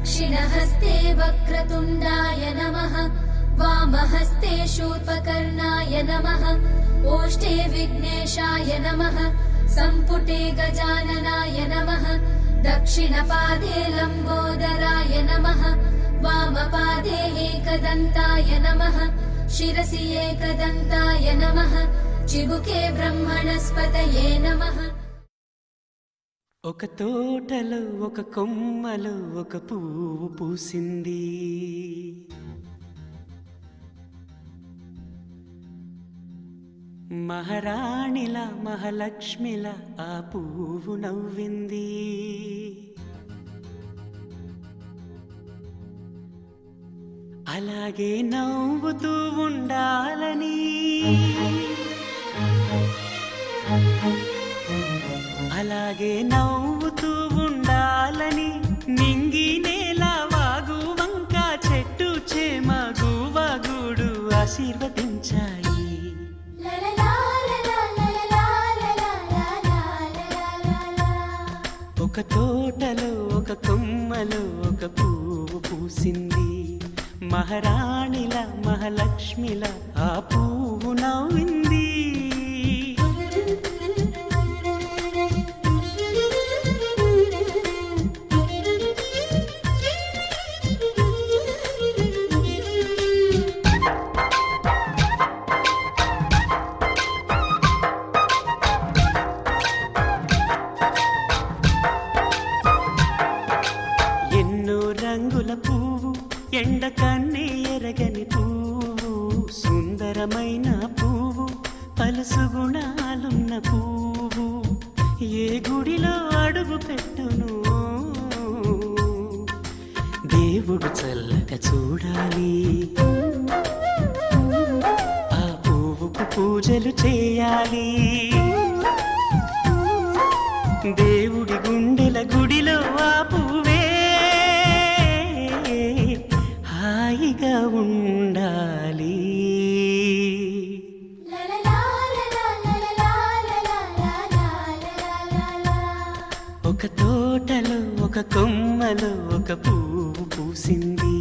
दक्षिणहस्ते वक्रतुण्डाय नमः वामहस्ते शूर्पकर्णाय नमः ओष्ठे विघ्नेशाय नमः सम्पुटे गजाननाय नमः दक्षिणपादे लम्बोदराय नमः वामपादे एकदन्ताय नमः शिरसि एकदन्ताय नमः चिबुके ब्रह्मणस्पतये नमः। ఒక తోటలో ఒక కొమ్మలో ఒక పువ్వు పూసింది, మహారాణిల మహాలక్ష్మిల ఆ పువ్వు నవ్వింది. అలాగే నవ్వుతూ ఉండాలని, అలాగే నవ్వుతూ ఉండాలని నింగి నేల వాగు వంక చెట్టు చేమ గువగుడు ఆశీర్వదించాయి. ఒక తోటలో ఒక కొమ్మలో ఒక పువ్వు పూసింది, మహారాణిల మహాలక్ష్మిల ఆ పువ్వు నవ్వింది. రంగుల పువ్వు ఎండ కన్నే ఎరగని పువ్వు, సుందరమైన పువ్వు పలుసు గుణాలున్న పువ్వు, ఏ గుడిలో అడుగు పెట్టును దేవుడు చల్లగా చూడాలి. ఆ పువ్వుకు పూజలు చేయాలి, దేవుడి గుండెల గుడిలో ఆ పువ్వే హాయిగా ఉండాలి. ఒక తోటలో ఒక కొమ్మలో ఒక పువ్వు పూసింది.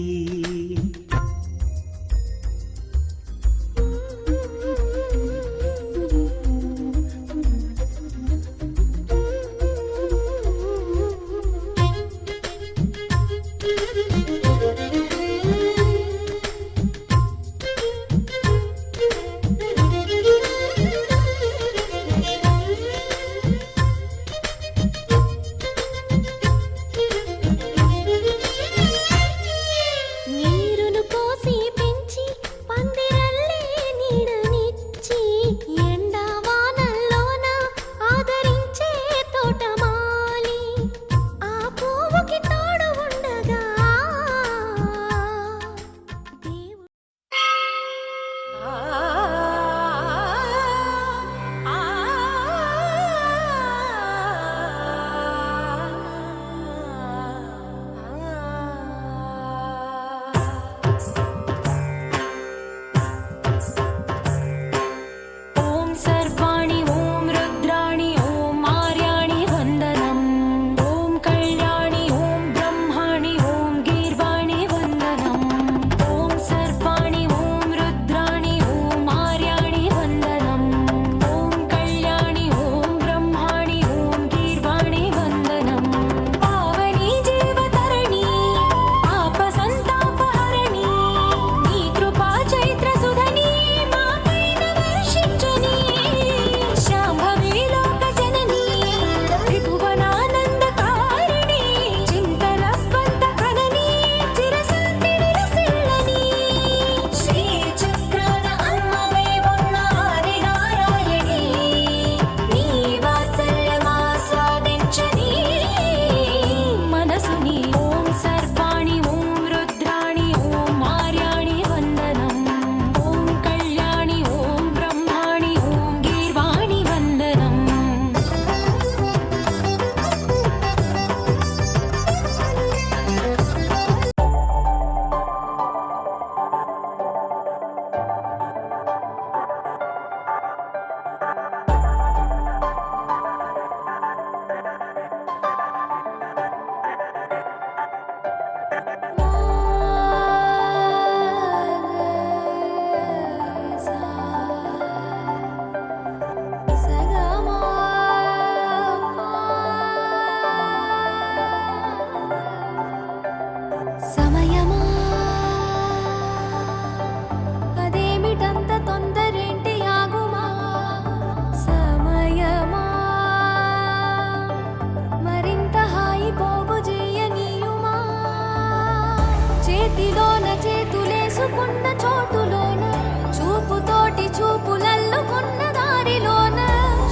చూపులల్లుకున్న దారిలోన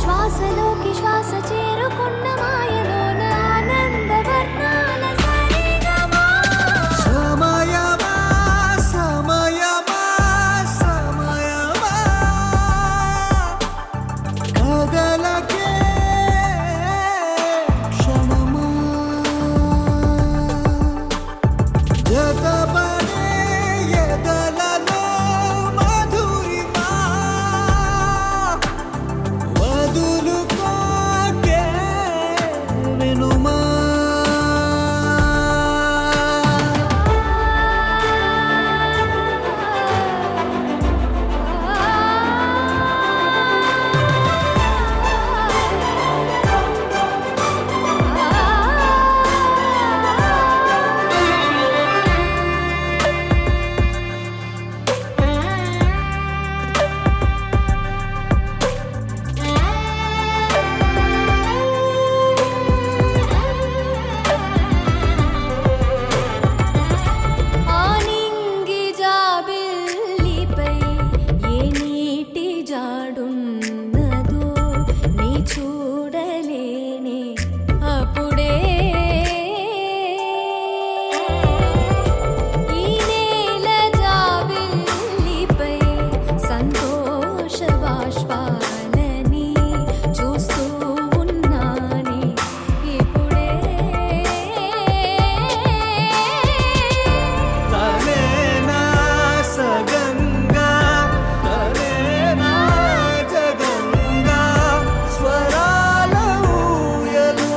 శ్వాసలోకి శ్వాస చేరుకున్న మాయలోన ఆనంద వర్ణాల సరిగమా సమయమా సమయమా సమయమా కదలకే క్షణమా జతపడే ఎదలలో మధురిమా వదులుకోకే వినుమా ఆనింగి జాబిల్లిపై ఏ నీటి జాడున్నదో నీ చూడలేనే అప్పుడే ఈ నేల జాబిల్లిపై సంతోష బాష్పాలని చూస్తూ ఉన్నానే ఇప్పుడే తనేనా సగంగా తనేనా జగంగా స్వరాల ఊయలూగుతుండగా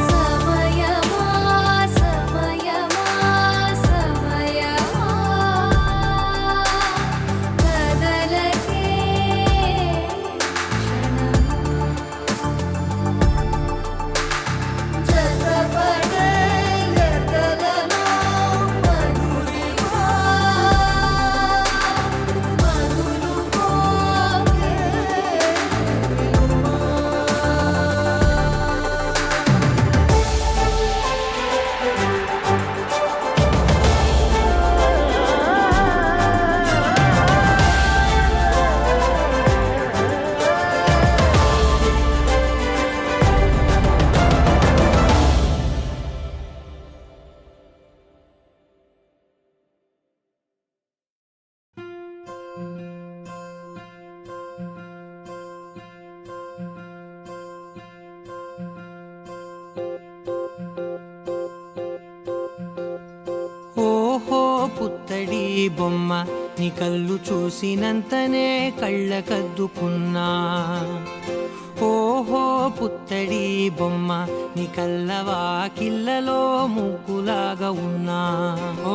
సమయమా సమయమా సమయమా కదలకే క్షణమా జతపడే ఎదలలో మధురిమా వదులుకోకే ఓహో పుత్తడి బొమ్మ నీ కళ్ళు చూసినంతనే కళ్ళకద్దుకున్నా ఓహో పుత్తడి బొమ్మ నీ కళ్ళవాకిళ్ళలో ముగ్గులాగా ఉన్నా ఓ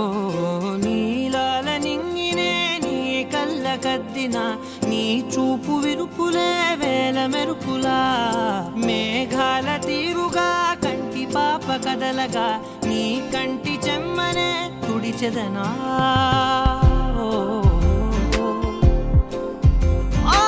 నీలాల నింగినే నీ కళ్ళకద్దిన నీ చూపు విరుపులే వేల మెరుపులా మేఘాల తీరుగా కంటి పాప కదలగా నీ కంటి చెమ్మనే తుడిచెదనా ఓ, ఆ,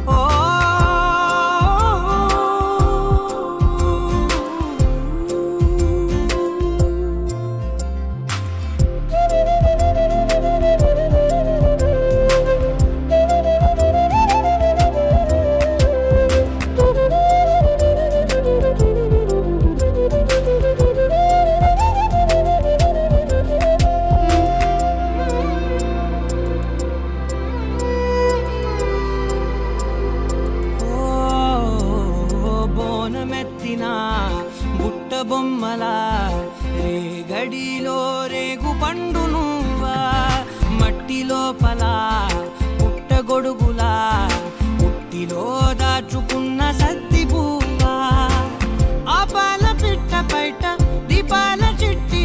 ఓ, బోనమెత్తిన బుట్ట బొమ్మలా రేగడిలో రేగు పండు నువ్వా మట్టి లోపల పుట్టగొడుగులా పుట్టిలో దాచుకున్న సత్తి పువ్వా ఆ పాల పిట్ట బయట దీపాల చిట్టి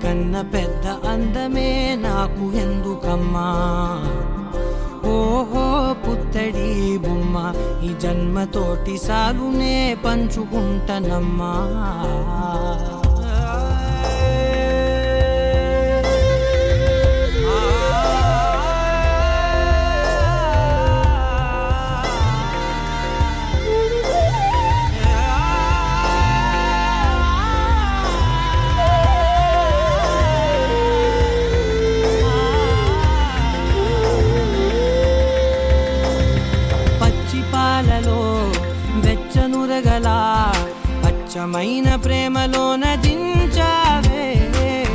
నీకన్న పెద్ద అందమే నాకు ఎందుకమ్మా ఓహో పుత్తడి బొమ్మ ఈ జన్మతోటి సాలునే పంచుకుంటనమ్మా పాలలో వెచ్చనురగల పచ్చమైన ప్రేమలోన దించావే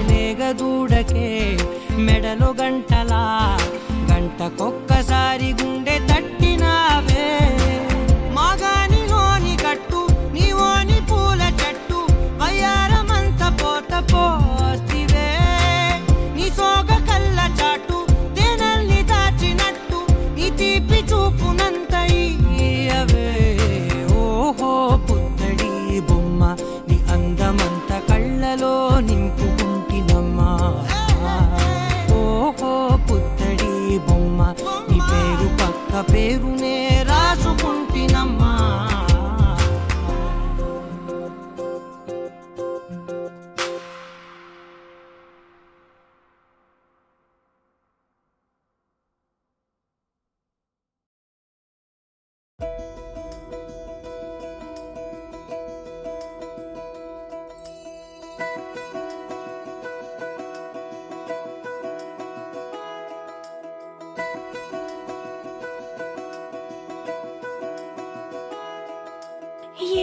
లేగదూడకే మెడలో గంటలా గంటకొక్కసారి గుండె తట్టినావే మాగానిలోని గట్టు నీవోని పూల చెట్టు వయ్యారమంత పోత పోస్తివే నీ సోగ కళ్ళ చాటు తేనల్ని దాచినట్టు నీ తీపి చూపునంత ఓహో పుత్తడి బొమ్మ నీ అందమంత కళ్ళలో నింపుకుంటినమ్మా ఓహో పుత్తడి బొమ్మ నీ పేరు పక్క పేరునే రాసుకుంటినమ్మా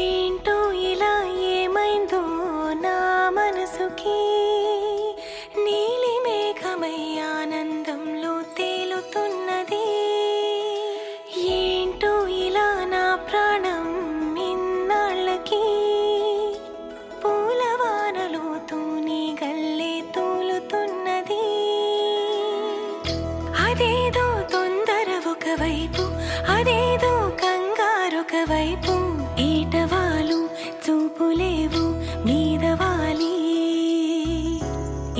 ఏంటో ఇలా ఏమైందో నా మనసుకి నీలి మేఘమై ఆనందంలో తేలుతున్నది ఏంటో ఇలా నా ప్రాణం ఇన్నాళ్ళకి పూలవానలో తూని గల్లే తూలుతున్నది అదేదో తొందర ఒకవైపు అదేదో కంగారొకవైపు ఈటవాలు చూపులేవు మీదవాలి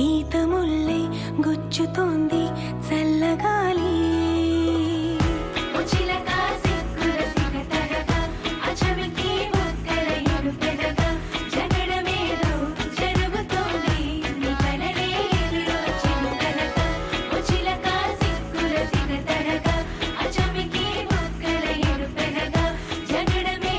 ఈత ముల్లే గుచ్చుతోంది చల్లగాలి జగడమే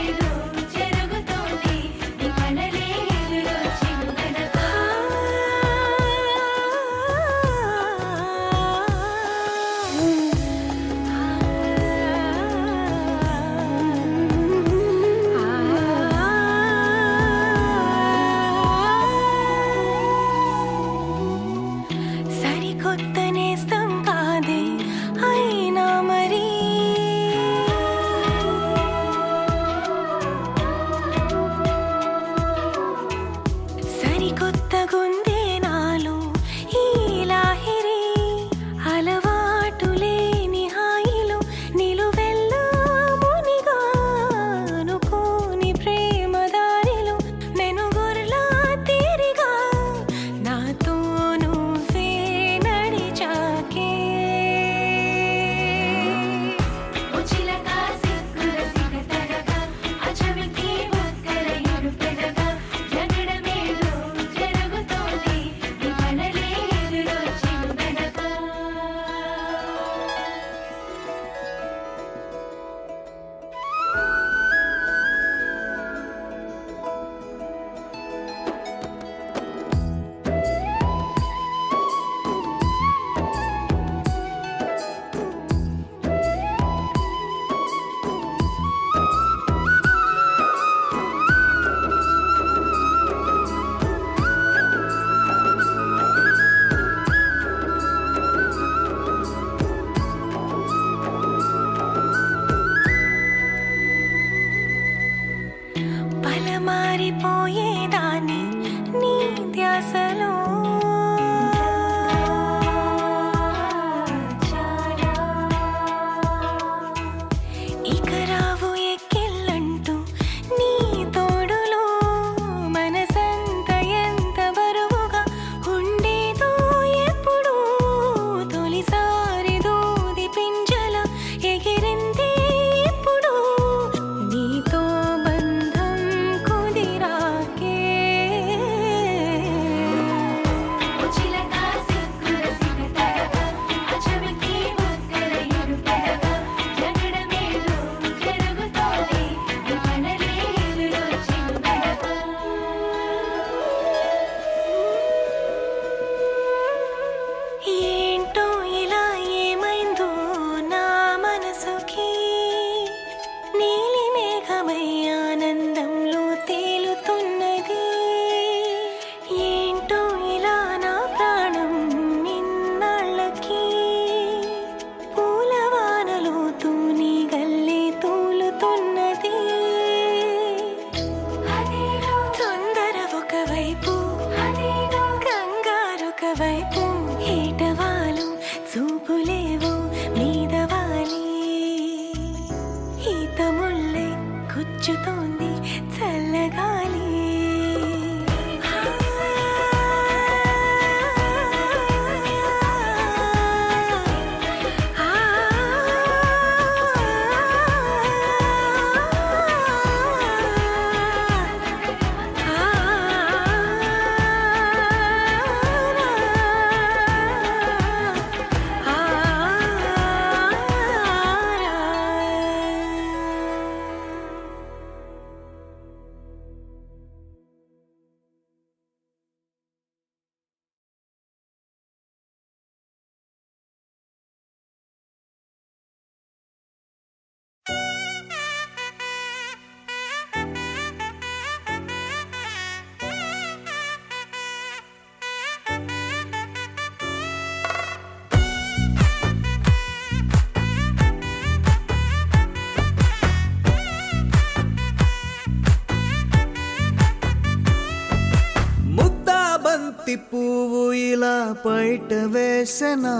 పైట వేసెనా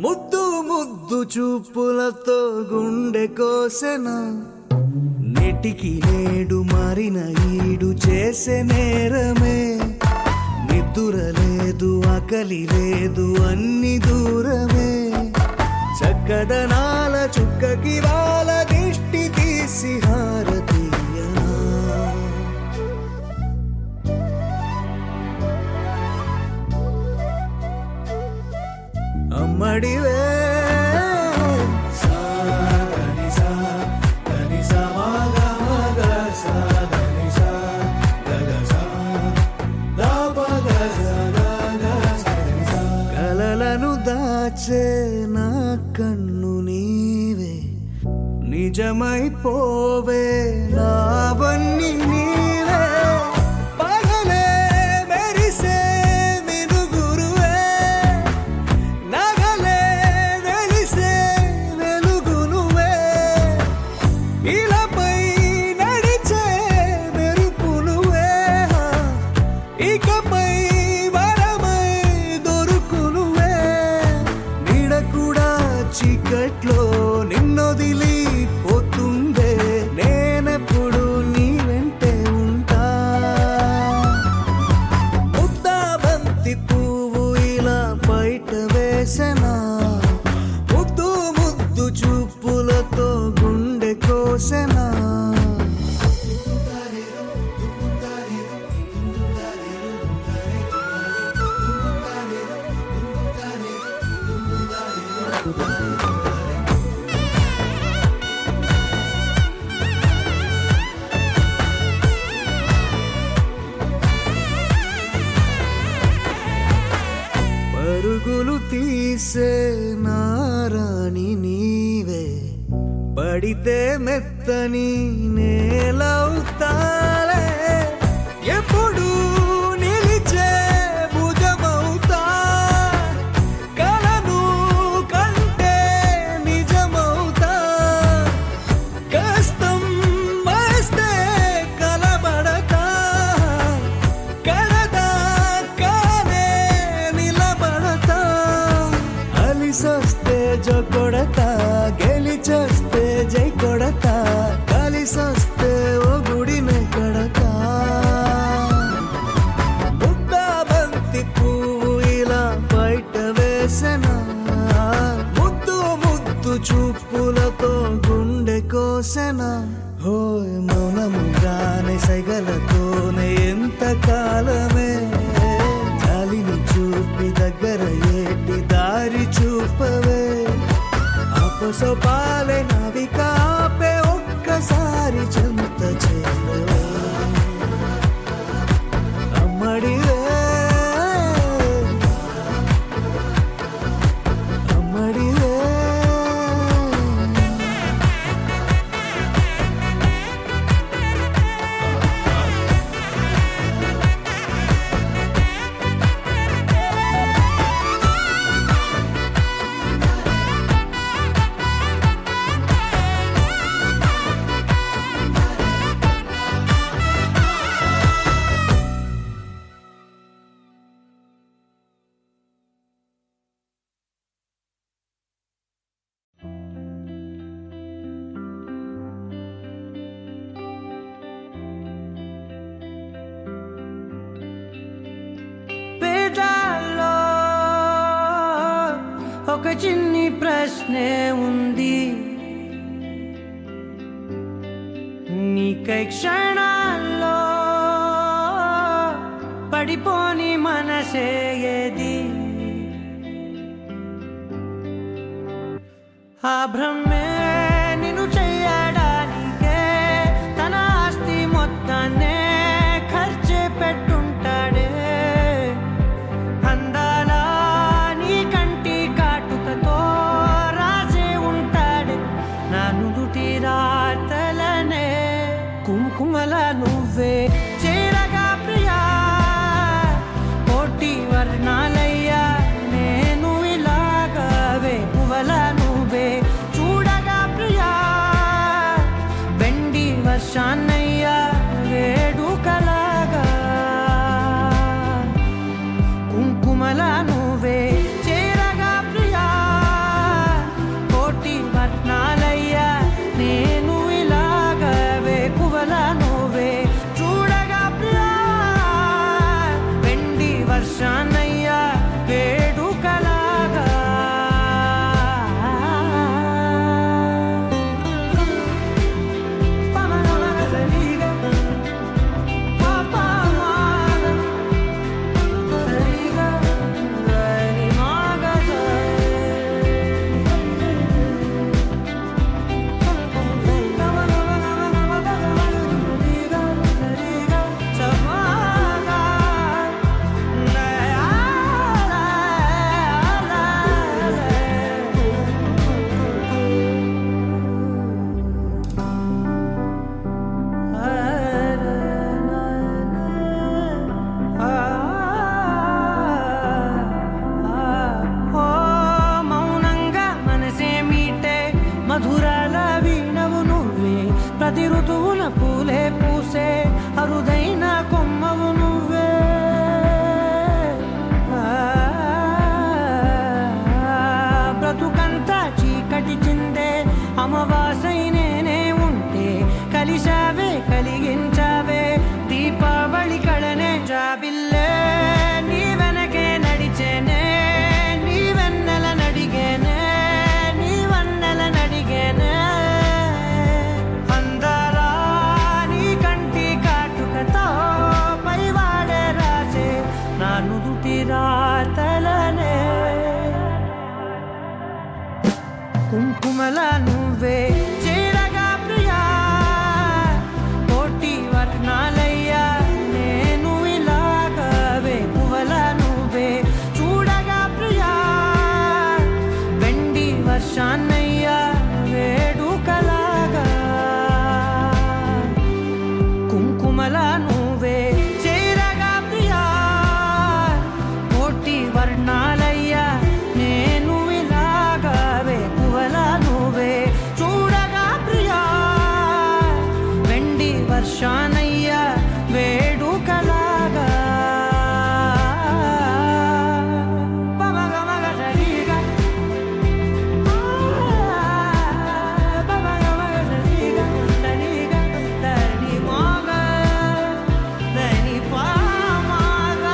ముద్దు ముద్దు చూపులతో గుండె కోసెనా నెటికి నేడు మారిన ఈడు చేసే నేరమే నిద్దుర లేదు ఆకలి లేదు అన్ని దూరమే చక్కదనాల చుక్కకి వాళ్ళ దిష్టి తీసి హారతీయనా అమ్మడివే కలలను దాచే నా కన్ను నీవే నిజమైపోవే నావన్నీ నీవే పగలే మెరిసే మినుగురువే నగలే వెలిసే వెలుగు నువ్వే ఇలాపై నడిచే మెరుపు నువ్వే ఇకపై వరమై దొరుకు నువ్వే నీడ కూడా చీకట్లో నిన్నొదిలి పోతుందే నేనెప్పుడు నీ వెంటే ఉంటా ముద్దా బంతి పువ్వు ఇలా బయట వేసెనా ముద్దు ముద్దు చూపులతో గుండె కోసెనా పరుగులు తీసే నారాణి నీవే పడితే మెత్తని నేలవుతాలే ఎప్పుడు నిలిచే భుజమవుతా కలను కంటే నిజమవుతా కష్టం వస్తే కలబడతా కడదాకానే నిలబడతా అలిసొస్తే జో కొడతా గెలిచొస్తే జై కొడతా కలిసొస్తే ఓ గుడినే కడతా ముద్దా బంతి పువ్వు ఇలా బయట వేసెనా ముద్దు ముద్దు చూపులతో గుండె కోసెనా హోయ్ మౌనముగానే సైగలతోనే ఎంత కాలమే జాలిని చూపి దగ్గర ఏటి దారి చూపవే అపసొపాలే నవికాపే ఒక్కసారి చెంత చేరవే అమ్మడివే అమ్మడివే పేదాల్లో ఒక చిన్ని ప్రశ్నే ఉంది నీకై క్షణాల్లో పడిపోని మనసే ఏది ఆ భ్రమే నిన్ను చెయ్యడానికే తన ఆస్తి మొత్తాన్నే ఖర్చే పెట్టుంటాడే అందాల నీ కంటి కాటుకతో రాసే ఉంటాడే నా నుదుటి రాతలనే కుంకుమల నువ్వే చేరగా ప్రియా కోటి వర్ణాలయ్యా నేను ఇలాగవే పువ్వల నువ్వే చూడగా ప్రియా వెండి వర్షాన్నయ్యా వేడుకలాగా కుంకుమల కుంకుమల నువ్వే చేరగా ప్రియా కోటి వర్ణాలయ్యా నేను ఇలాగా వేకువల నువ్వే చూడగా ప్రియా వెండి వర్షాన్నయ్యా వేడుకలాగా కుంకుమల నువ్వే చేరగా ప్రియా కోటి వర్ణాలయ్యా నేను ఇలాగా వేకువల నువ్వే చూడగా ప్రియా వెండి వర్షానయ్యా వేడుకలాగా పమగమగ సరిగా పమగమగ సరిగా దనిగా దని మోగ దని పామగ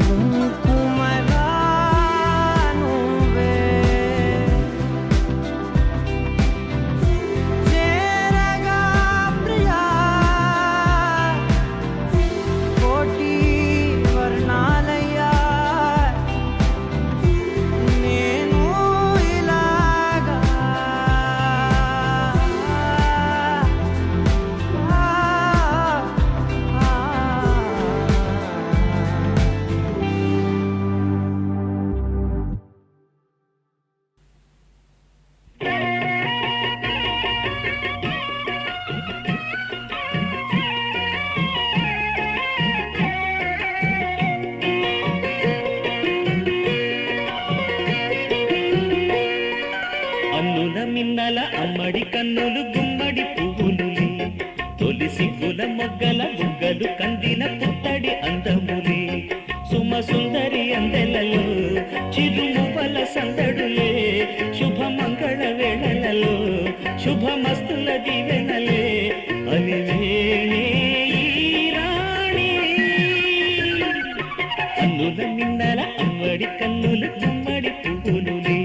కుంకుమల నువ్వే చేరగా ప్రియా కోటి వర్ణాలయ్యా నేను ఇలాగా అన్నుల మిన్నల అమ్మడి కన్నులు గుమ్మడి పువ్వులులే తొలి సిగ్గుల మొగ్గల బుగ్గలు కందిన పుత్తడి అందములే సుమ సుందరి అందెలలో చిరుమువల సందడులే శుభమంగళ వేళలలో శుభమస్తుల దీవెనలే అలివేణే ఈ రాణి అన్నుల మిన్నల అమ్మడి కన్నులు గుమ్మడి పువ్వులులే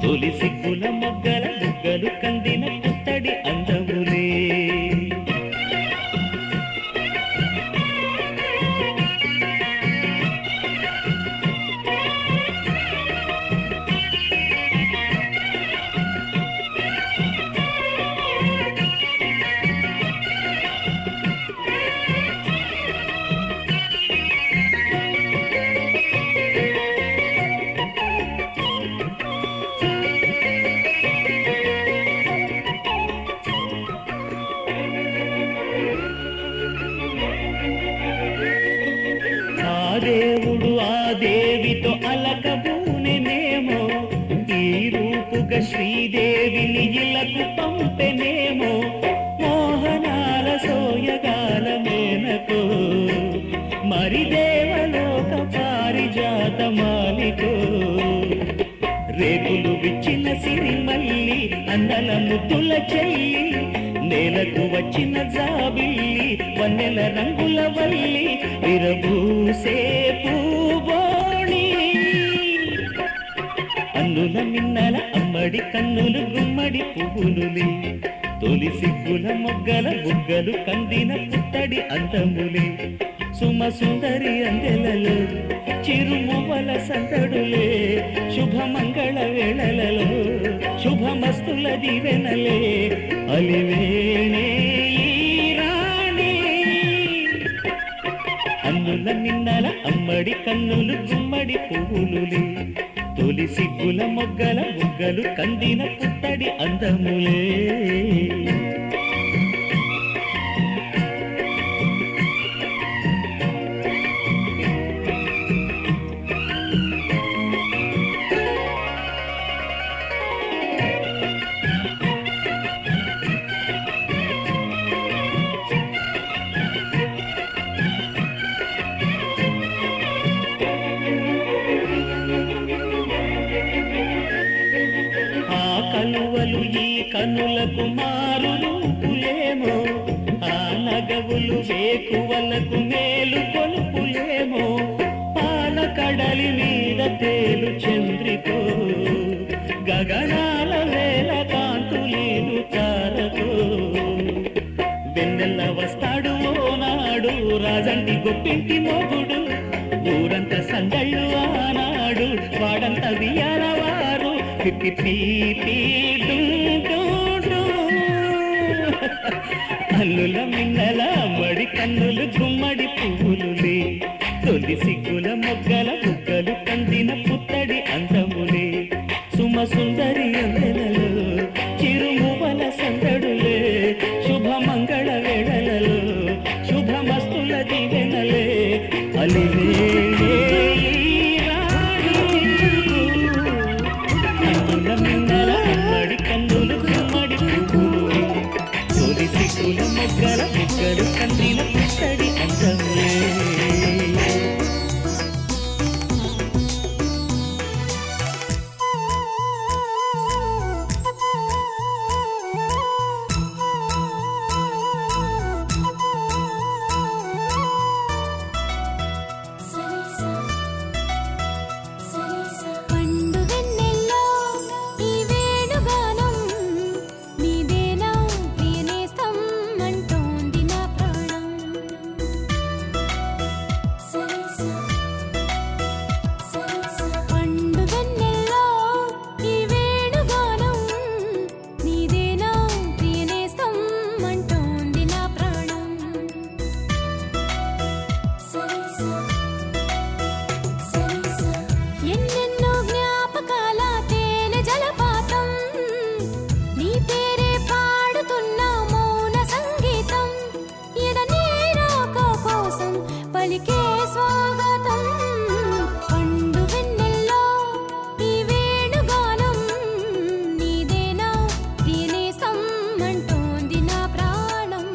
తొలి సిగ్గుల మొగ్గల బుగ్గలు కందిన పుత్తడి అందములే ఆ దేవుడు ఆ దేవితో అలకబూనెనేమో ఈ రూపుగా శ్రీదేవిని ఇలకు పంపెనేమో మోహనాల సోయగాల మేనకో మరి దేవలోక పారిజాత మాలికో రేకులు విచ్చిన సిరిమల్లి అందల ముద్దుల చెల్లి నేలకు వచ్చిన జాబిల్లి వన్నెల రంగుల వల్లి విరబూసే పూబోణి అన్నుల మిన్నల అమ్మడి కన్నులు గుమ్మడి పువ్వులులే తొలి సిగ్గుల మొగ్గల బుగ్గలు కందిన పుత్తడి అందములే సుమ సుందరి అందెలలో చిరుమువల సందడులే శుభమంగళ వేళలలో శుభమస్తుల దీవెనలే అలివేణే ఈ రాణి అన్నుల మిన్నల అమ్మడి కన్నులు గుమ్మడి పువ్వులులే తొలి సిగ్గుల మొగ్గల బుగ్గలు కందిన పుత్తడి అందములే ఆ కలువలు ఈ కనులకు మారు రూపులేమో ఆ నగవులు వేకువలకు మేలు కొలుపులేమో పాల కడలి మీద తేలు చంద్రికో గగనాల వేల కాంతులీలు తారకో వెన్నెల్ల వస్తాడు ఓనాడు రాజంటి గొప్పింటి మొగుడు కవియల వారు పిపి పీ పీ డు డు డు. అల్లుల మిన్నల మడి కన్నులు గుమ్మడి పువ్వులులే, తొలి సిగ్గుల మొగ్గల బుగ్గలు కందిన పుత్తడి అందములే, సుమ సుందరి అందెలలో చిరుమువల సందడులే, శుభమంగళ వేళలలో శుభమస్తుల దీవెనలే, అలిలే కన్నుల మిన్నల మడి కన్నులు గుమ్మడి పువ్వులులే, తొలి సిగ్గుల మొగ్గల బుగ్గలు కందిన పుత్తడి అందములే. పండు వెన్నెల్లో ఈ వేణుగానం నీదేనా ప్రియనేస్తం అంటోంది నా ప్రాణం. పండు వెన్నెల్లో ఈ వేణుగానం నీదేనా ప్రియనేస్తం అంటోంది నా ప్రాణం. ఎన్నెన్నో జ్ఞాపకాల తేనె జలపాతం, నీ పేరే పాడుతున్న మౌన సంగీతం, ఇదనే రాక కోసం పలికే స్వాగతం. పండు వెన్నెల్లో ఈ వేణుగానం నీదేనా ప్రియనేస్తం అంటోంది నా ప్రాణం.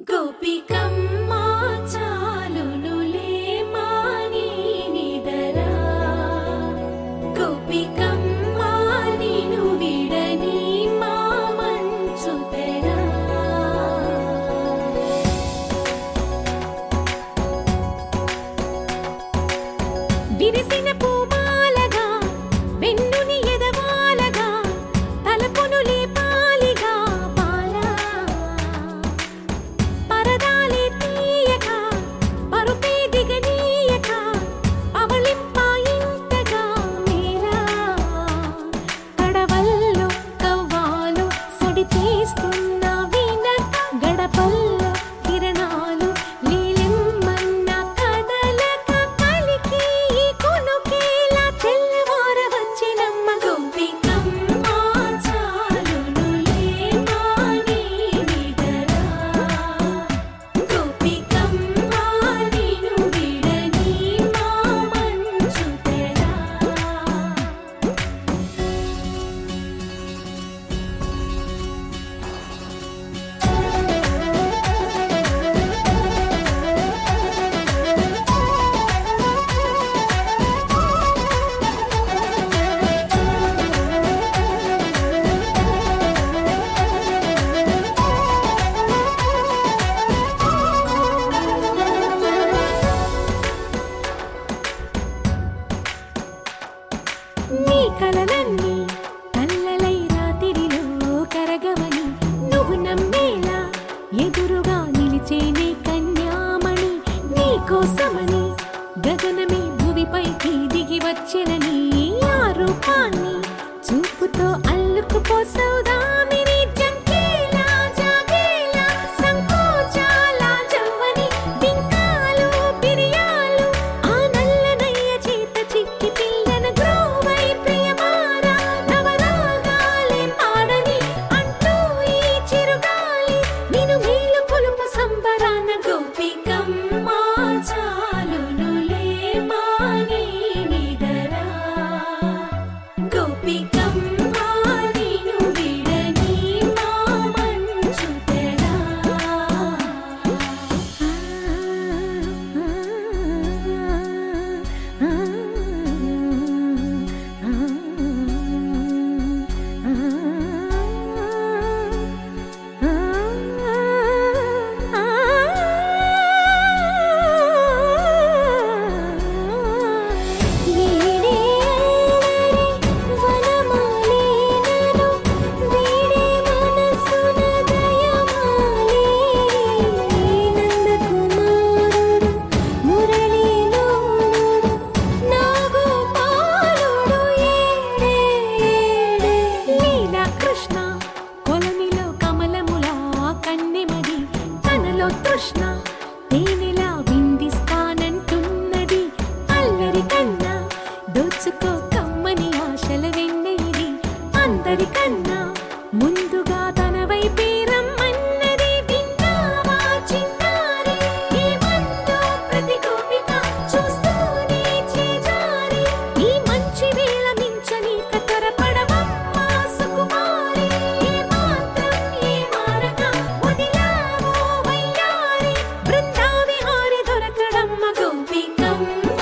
గోపికమ్మ చాలునులే మాని నిదరా గోపికమ్మ నిను విడని మా మంచు తెరా విరిసిన పూమాలగా వెన్నుని ఎదవాలగా తలపును లేపాలిగా బాలా పరదాలే తీయక పరుపే దిగనీయక పవళింపాయింతగా మేలా తడవల్లో కవ్వాలు సడి చేస్తున్న వినక గడపల్లో కిరణాలు నీలిమ్మన్న కదలక కలికి ఈ కొనుకేలా తెల్లవార వచ్చినమ్మ గోపికమ్మ చాలునులే మాని నిదరా గోపికమ్మ నిను విడని మా మంచు తెరా నీ కలలన్నీ కల్లలై రాత్రిలో కరగవని నువ్వు నమ్మేలా ఎదురుగా నిలిచేనే కన్యామణి నీ కోసమని గగనమే భువిపైకి దిగి వచ్చెనని ఆ రూపాన్ని చూపుతో అల్లుకుపోసౌదామిని జంకేలా జాగేలా సంకోచాల జవ్వని బింకాలు బిరియాలు ఆ నల్లనయ్య చేత చిక్కి పిల్లన గ్రోవై ప్రియమారా నవరాగాలే పాడని అంటూ ఈ చిరుగాలి నిన్ను మేలు కొలుపు సంబరాన గోపికమ్మ చాలునులే మాని నిదరా గోపికమ్మ నిను విడని మా మంచు తెరా కృష్ణ కొలనిలో కమలములా కన్నెమది తనలో తృష్ణ తేనెలా విందిస్తానంటున్నది అల్లరి కన్నా దోచుకో కమ్మని ఆశల వెన్నెయిది అందరికన్నా ముందుగా తన వైపే రమ్మన్నది విన్నావా చిన్నారి ఏమందో ప్రతి గోపిక చూస్తూనే చేజారి ఈ మంచి వేళ మించని కతరపడవమ్మ సుకుమారి ఏ మాత్రం ఏ మారక వదిలావో వయ్యారి బృందావిహారి దొరకడమ్మ గోపికమ్మ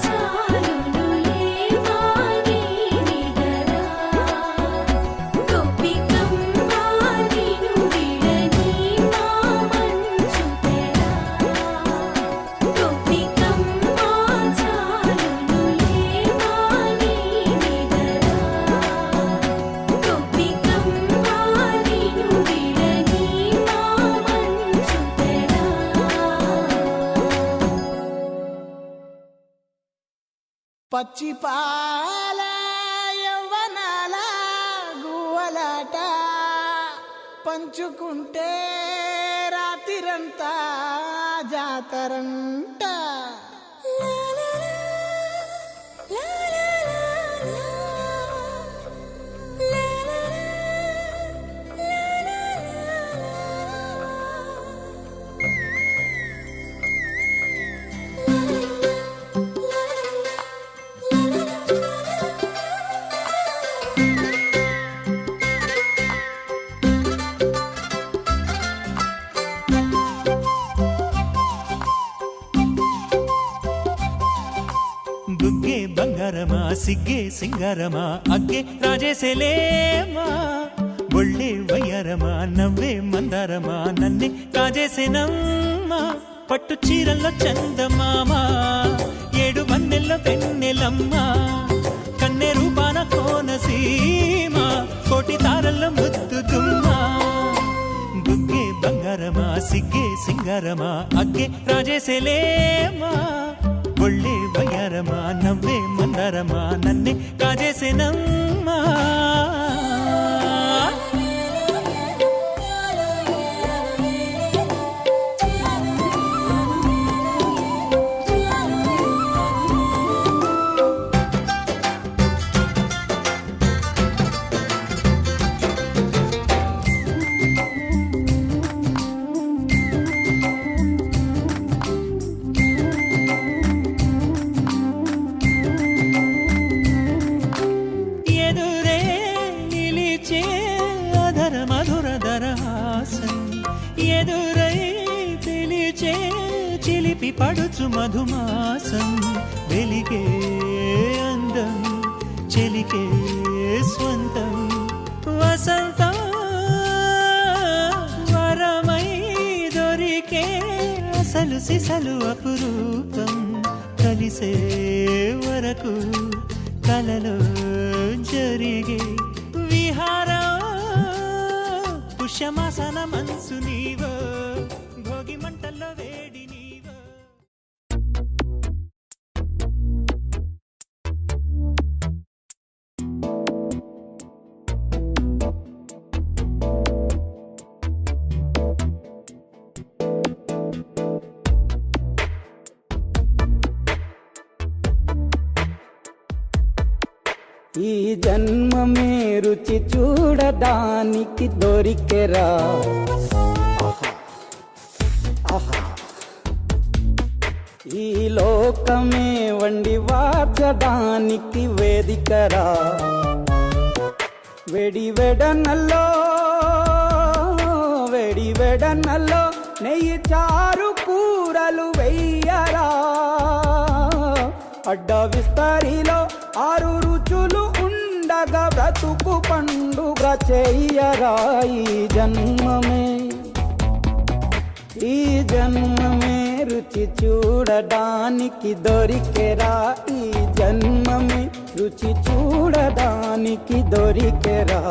చాలునులే మాని నిదరా గోపికమ్మ నిను విడని మా మంచు తెరా గోపికమ్మ చాలునులే మాని నిదరా గోపికమ్మ నిను విడని మా మంచు తెరా పచ్చి పాల యవ్వనాల గువ్వలాట పంచుకుంటే రాత్రిరంతా జాతరంట సిగ్గే సింగారమా అగ్గే రాజేసేలేమా ఒళ్ళే వయ్యారమా నవ్వే మందారమా నన్నే కాజేసేనమ్మా పట్టు చీరల్లో చందమామా 7 వన్నెల్లో వెన్నెలమ్మా కన్నె రూపాన కోనసీమ కోటి తారల్లో ముద్దుతుమ్మా బుగ్గే బంగారమా సిగ్గే సింగారమా అగ్గే రాజేసేలేమా ఒళ్ళే వయ్యారమా నవ్వే మందారమా నన్నే కాజేసేనమ్మా ఎదురే నిలిచే అధర మధుర దరహాసం ఎదురై పిలిచే చిలిపి పడుచు మధుమాసం వెలిగే అందం చెలికే స్వంతం వసంతం వరమై దొరికే అసలు సిసలు అపురూపం కలిసే వరకు కలలో జరిగే విహారం పుష్యమాసన మనసు నీవో భోగి మంటల్లో వేడి నీవో ఈ జన్మమే రుచి చూడడానికి దొరికెరా ఈ లోకమే వండి వాచడానికి వేదికరా వెడి వెడనల్లో నెయ్యి చారు కూరలు వెయ్యరా అడ్డ విస్తరిలో 6 రుచులు ఉండగా బ్రతుకు పండుగ చెయ్యరా ఈ జన్మమే రుచి చూడడానికి దొరికెరా ఈ జన్మమే రుచి చూడడానికి దొరికెరా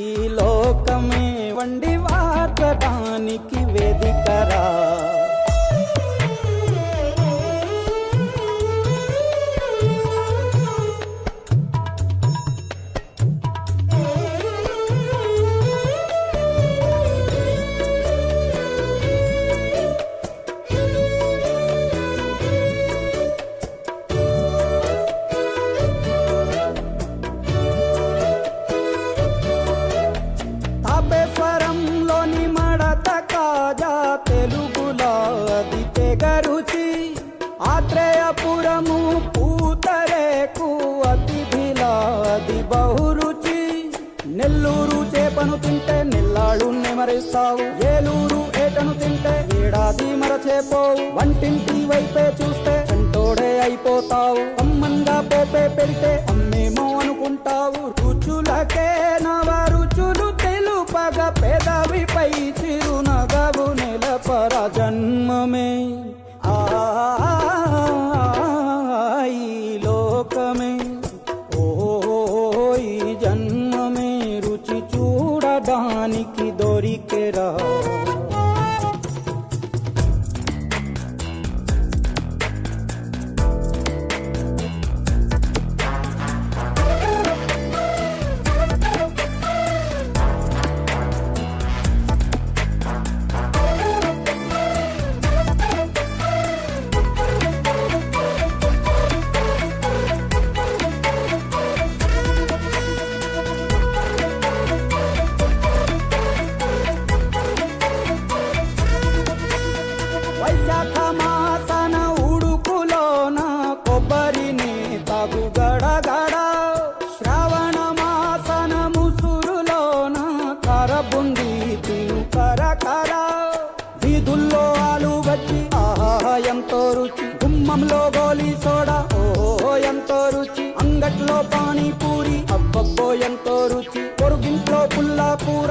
ఈ లోకమే వండి వార్చడానికి వేదికరా తాపేశ్వరంలోని మడత కాజా తెలుగులో అది తెగరుచి ఆత్రేయపురము పూతరేకు అతిథిలా అది బహురుచి నెల్లూరు చేపను తింటే నెల్లాడు నెమరిస్తావు ఏలూరు ఏటను తింటే ఏడాది మరచేపోవు వంటింటి వైపే చూస్తే చంటోడే అయిపోతావు అమ్మంగా పోపే పెడితే అమ్మేమో అనుకుంటావు రుచులకే నవ రుచులు తెలుపగ పెదవిపై చిరునగవు నెలపర జన్మమే ఈ లోకమే ఈ జన్మమే రుచి చూడడానికి దొరికెరా పానీపూరి అబ్బబ్బో ఎంతో రుచి పొరుగింట్లో పుల్లా కూర